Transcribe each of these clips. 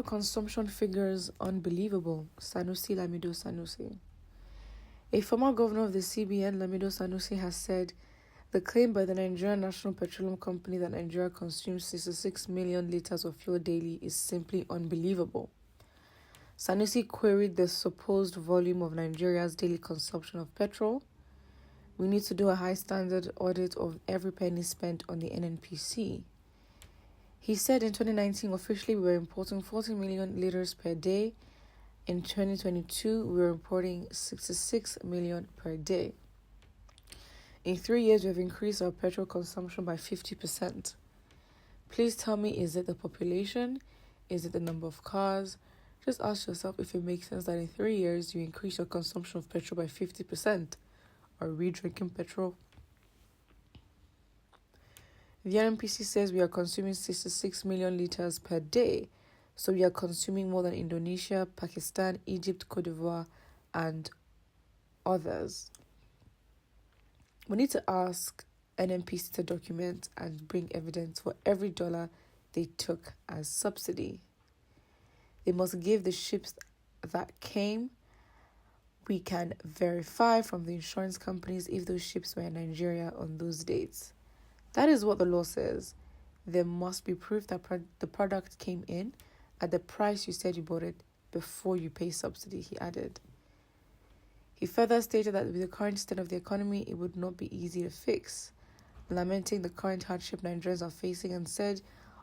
consumption figures unbelievable. Sanusi Lamido Sanusi. A former governor of the CBN, Lamido Sanusi, has said the claim by the Nigerian National Petroleum Company that Nigeria consumes 66 million litres of fuel daily is simply unbelievable. Sanusi queried the supposed volume of Nigeria's daily consumption of petrol. We need to do a high-standard audit of every penny spent on the NNPC. He said in 2019, officially, we were importing 40 million litres per day. In 2022, we were importing 66 million per day. In 3 years, we have increased our petrol consumption by 50%. Please tell me, is it the population? Is it the number of cars? Just ask yourself if it makes sense that in 3 years, you increase your consumption of petrol by 50%. Are we drinking petrol? The NNPC says we are consuming 66 million litres per day. So we are consuming more than Indonesia, Pakistan, Egypt, Cote d'Ivoire, and others. We need to ask NNPC to document and bring evidence for every dollar they took as subsidy. They must give the ships that came. We can verify from the insurance companies if those ships were in Nigeria on those dates. That is what the law says. There must be proof that the product came in at the price you said you bought it before you pay subsidy, he added. He further stated that with the current state of the economy, it would not be easy to fix, lamenting the current hardship Nigerians are facing, and said,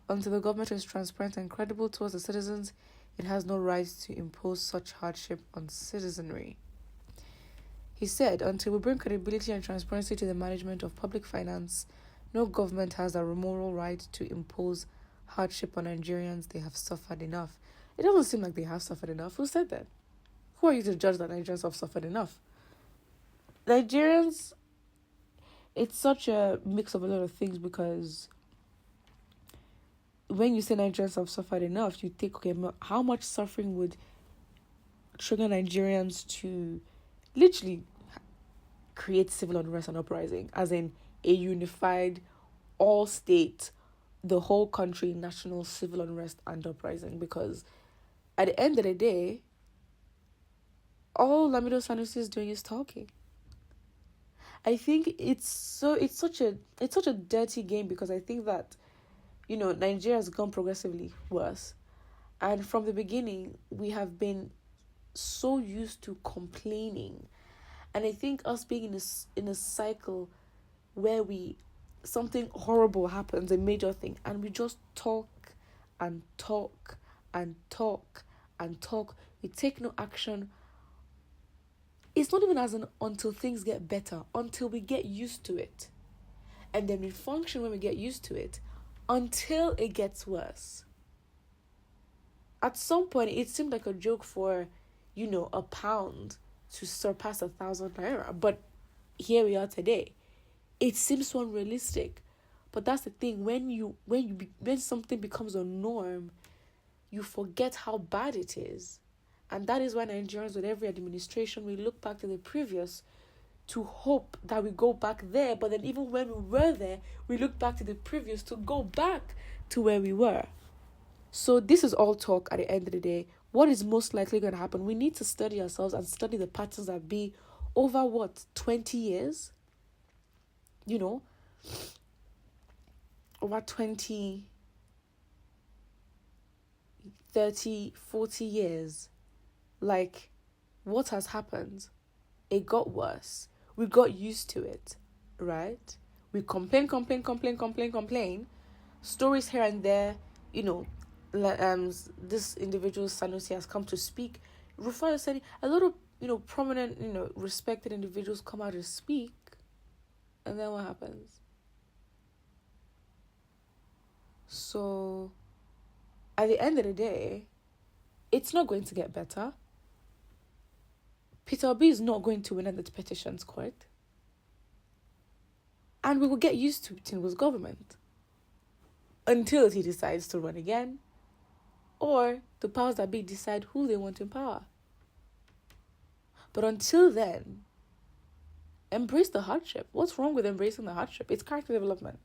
until the government is transparent and credible towards the citizens, it has no right to impose such hardship on citizenry. He said, until we bring credibility and transparency to the management of public finance, no government has a moral right to impose hardship on Nigerians. They have suffered enough. It doesn't seem like they have suffered enough. Who said that? Who are you to judge that Nigerians have suffered enough? Nigerians, it's such a mix of a lot of things, because when you say Nigerians have suffered enough, you think, okay, how much suffering would trigger Nigerians to literally create civil unrest and uprising, as in a unified, all-state, the whole country, national civil unrest and uprising? Because at the end of the day, all Lamido Sanusi is doing is talking. I think it's such a dirty game, because I think that, Nigeria has gone progressively worse. And from the beginning, we have been so used to complaining. And I think us being in a cycle where something horrible happens, a major thing, and we just talk and talk and talk and talk. We take no action. It's not even until things get better, until we get used to it. And then we function when we get used to it, until it gets worse. At some point, it seemed like a joke for, a pound to surpass 1,000 naira. But here we are today. It seems so unrealistic. But that's the thing. When something becomes a norm, you forget how bad it is. And that is why Nigerians, with every administration, we look back to the previous to hope that we go back there. But then even when we were there, we look back to the previous to go back to where we were. So this is all talk at the end of the day. What is most likely going to happen? We need to study ourselves and study the patterns that be over 20 years? Over 20, 30, 40 years. Like, what has happened? It got worse. We got used to it, right? We complain. Stories here and there, this individual, Sanusi, has come to speak. Rufai said a lot of, prominent, respected individuals come out to speak. And then what happens? So, at the end of the day, it's not going to get better. Peter Obi is not going to win at the petitions court. And we will get used to Tinubu's government until he decides to run again, or the powers that be decide who they want in power. But until then, embrace the hardship. What's wrong with embracing the hardship? It's character development.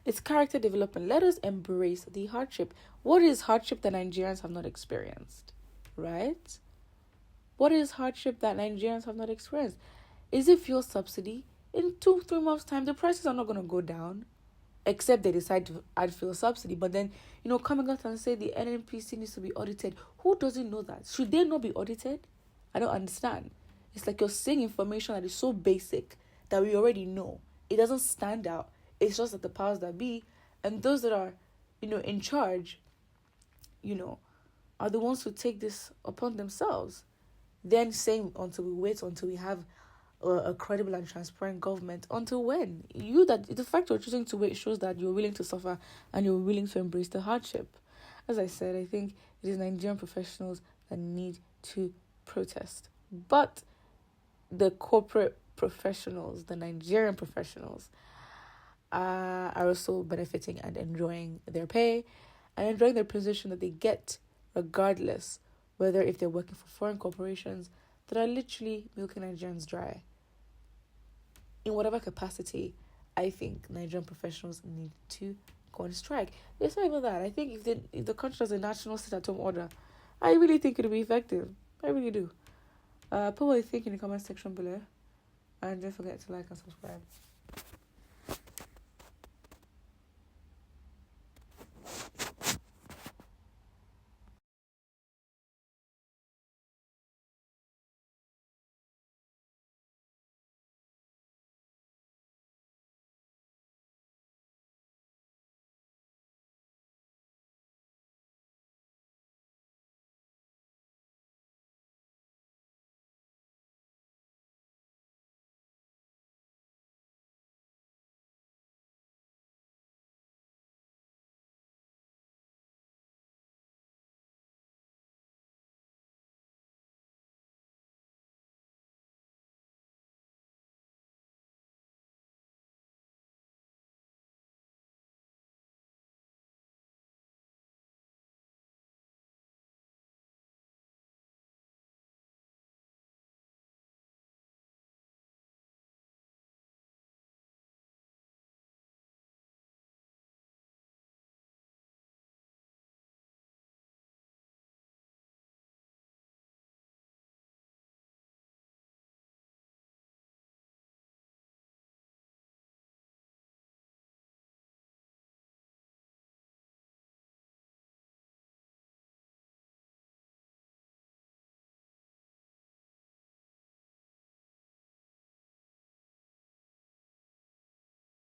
It's character development. Let us embrace the hardship. What is hardship that Nigerians have not experienced? Right? What is hardship that Nigerians have not experienced? Is it fuel subsidy? In 2-3 months' time, the prices are not going to go down, except they decide to add fuel subsidy. But then, coming out and say the NNPC needs to be audited. Who doesn't know that? Should they not be audited? I don't understand. It's like you're saying information that is so basic that we already know. It doesn't stand out. It's just that the powers that be and those that are, in charge, are the ones who take this upon themselves. Then saying until we have a credible and transparent government. Until when? The fact you're choosing to wait shows that you're willing to suffer and you're willing to embrace the hardship. As I said, I think it is Nigerian professionals that need to protest. But the corporate professionals, the Nigerian professionals, are also benefiting and enjoying their pay and enjoying their position that they get, regardless whether if they're working for foreign corporations that are literally milking Nigerians dry. In whatever capacity, I think Nigerian professionals need to go on strike. It's not even that. I think if the country has a national sit-at-home order, I really think it would be effective. I really do. Put what you think in the comment section below. And don't forget to like and subscribe.